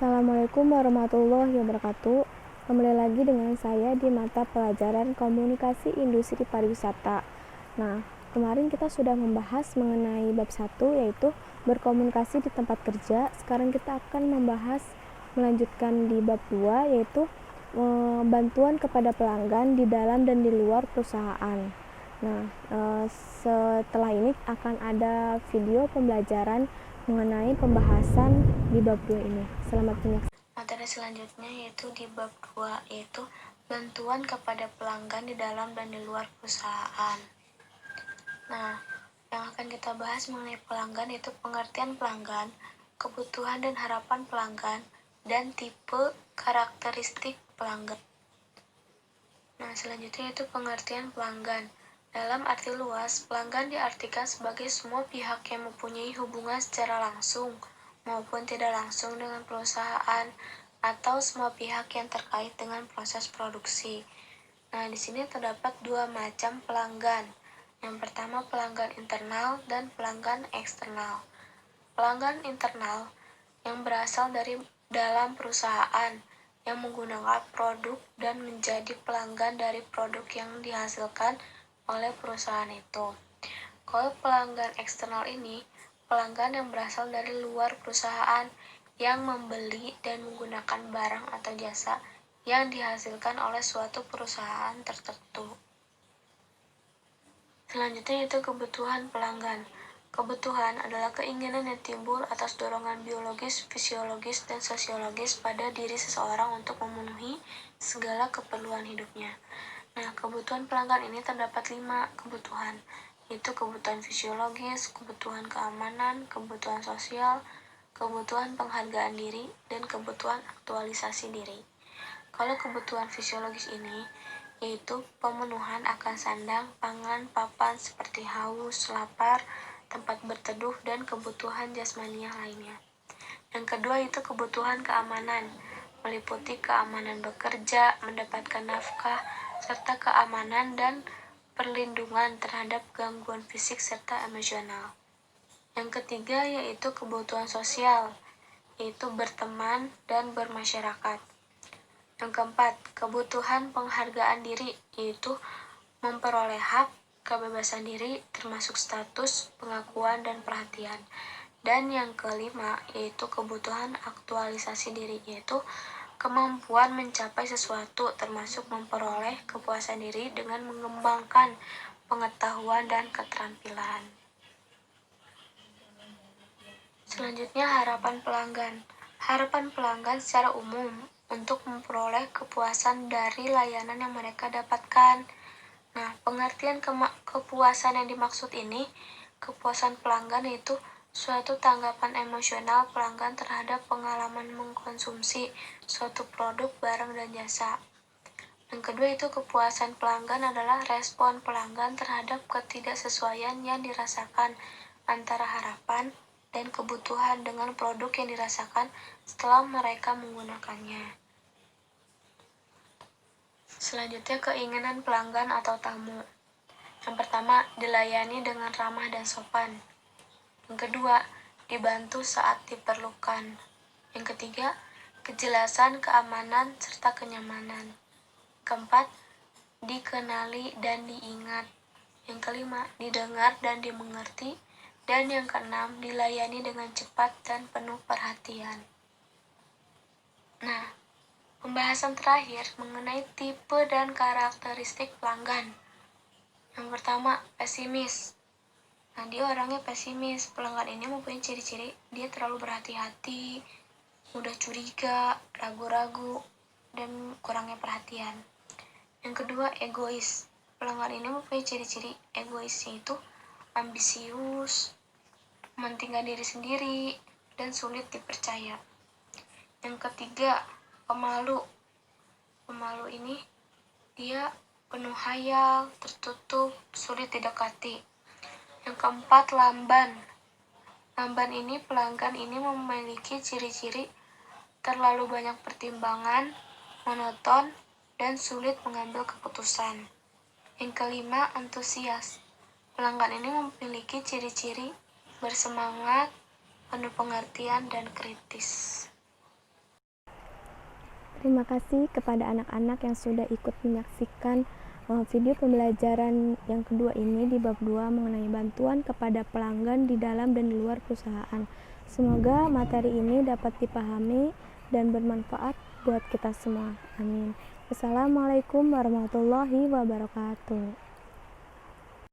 Assalamualaikum warahmatullahi wabarakatuh. Kembali lagi dengan saya di mata pelajaran Komunikasi Industri Pariwisata. Nah, kemarin kita sudah membahas mengenai bab 1 yaitu berkomunikasi di tempat kerja. Sekarang kita akan melanjutkan di bab 2 yaitu bantuan kepada pelanggan di dalam dan di luar perusahaan. Nah, setelah ini akan ada video pembelajaran mengenai pembahasan di bab 2 ini. Selamat menyaksikan. Materi selanjutnya yaitu di bab 2 yaitu bantuan kepada pelanggan di dalam dan di luar perusahaan. Nah, yang akan kita bahas mengenai pelanggan yaitu pengertian pelanggan, kebutuhan dan harapan pelanggan, dan tipe karakteristik pelanggan. Nah, selanjutnya yaitu pengertian pelanggan. Dalam arti luas, pelanggan diartikan sebagai semua pihak yang mempunyai hubungan secara langsung maupun tidak langsung dengan perusahaan atau semua pihak yang terkait dengan proses produksi. Nah, di sini terdapat dua macam pelanggan. Yang pertama pelanggan internal dan pelanggan eksternal. Pelanggan internal yang berasal dari dalam perusahaan yang menggunakan produk dan menjadi pelanggan dari produk yang dihasilkan oleh perusahaan itu. Kalau pelanggan eksternal ini, pelanggan yang berasal dari luar perusahaan yang membeli dan menggunakan barang atau jasa yang dihasilkan oleh suatu perusahaan tertentu. Selanjutnya yaitu kebutuhan pelanggan. Kebutuhan adalah keinginan yang timbul atas dorongan biologis, fisiologis, dan sosiologis pada diri seseorang untuk memenuhi segala keperluan hidupnya. Nah, kebutuhan pelanggan ini terdapat 5 kebutuhan, yaitu kebutuhan fisiologis, kebutuhan keamanan, kebutuhan sosial, kebutuhan penghargaan diri, dan kebutuhan aktualisasi diri. Kalau kebutuhan fisiologis ini, yaitu pemenuhan akan sandang, pangan, papan seperti haus, lapar, tempat berteduh, dan kebutuhan jasmania lainnya. Yang kedua itu kebutuhan keamanan, meliputi keamanan bekerja, mendapatkan nafkah, serta keamanan dan perlindungan terhadap gangguan fisik serta emosional. Yang ketiga yaitu kebutuhan sosial, yaitu berteman dan bermasyarakat. Yang keempat, kebutuhan penghargaan diri, yaitu memperoleh hak, kebebasan diri, termasuk status, pengakuan, dan perhatian. Dan yang kelima, yaitu kebutuhan aktualisasi diri, yaitu kemampuan mencapai sesuatu, termasuk memperoleh kepuasan diri dengan mengembangkan pengetahuan dan keterampilan. Selanjutnya, harapan pelanggan. Harapan pelanggan secara umum untuk memperoleh kepuasan dari layanan yang mereka dapatkan. Nah, pengertian kepuasan yang dimaksud ini, kepuasan pelanggan yaitu suatu tanggapan emosional pelanggan terhadap pengalaman mengkonsumsi suatu produk, barang, dan jasa. Yang kedua itu kepuasan pelanggan adalah respon pelanggan terhadap ketidaksesuaian yang dirasakan antara harapan dan kebutuhan dengan produk yang dirasakan setelah mereka menggunakannya. Selanjutnya keinginan pelanggan atau tamu. Yang pertama, dilayani dengan ramah dan sopan. Yang kedua, dibantu saat diperlukan. Yang ketiga, kejelasan, keamanan, serta kenyamanan. Keempat, dikenali dan diingat. Yang kelima, didengar dan dimengerti. Dan yang keenam, dilayani dengan cepat dan penuh perhatian. Nah, pembahasan terakhir mengenai tipe dan karakteristik pelanggan. Yang pertama, pesimis. Nah, dia orangnya pesimis. Pelanggan ini mempunyai ciri-ciri dia terlalu berhati-hati, mudah curiga, ragu-ragu, dan kurangnya perhatian. Yang kedua, egois. Pelanggan ini mempunyai ciri-ciri egois, yaitu ambisius, mementingkan diri sendiri, dan sulit dipercaya. Yang ketiga, pemalu. Pemalu ini dia penuh hayal, tertutup, sulit didekati. Yang keempat, lamban. Lamban ini pelanggan ini memiliki ciri-ciri terlalu banyak pertimbangan, monoton, dan sulit mengambil keputusan. Yang kelima, antusias. Pelanggan ini memiliki ciri-ciri bersemangat, penuh pengertian, dan kritis. Terima kasih kepada anak-anak yang sudah ikut menyaksikan video pembelajaran yang kedua ini di bab 2 mengenai bantuan kepada pelanggan di dalam dan di luar perusahaan. Semoga materi ini dapat dipahami dan bermanfaat buat kita semua. Amin. Wassalamualaikum warahmatullahi wabarakatuh.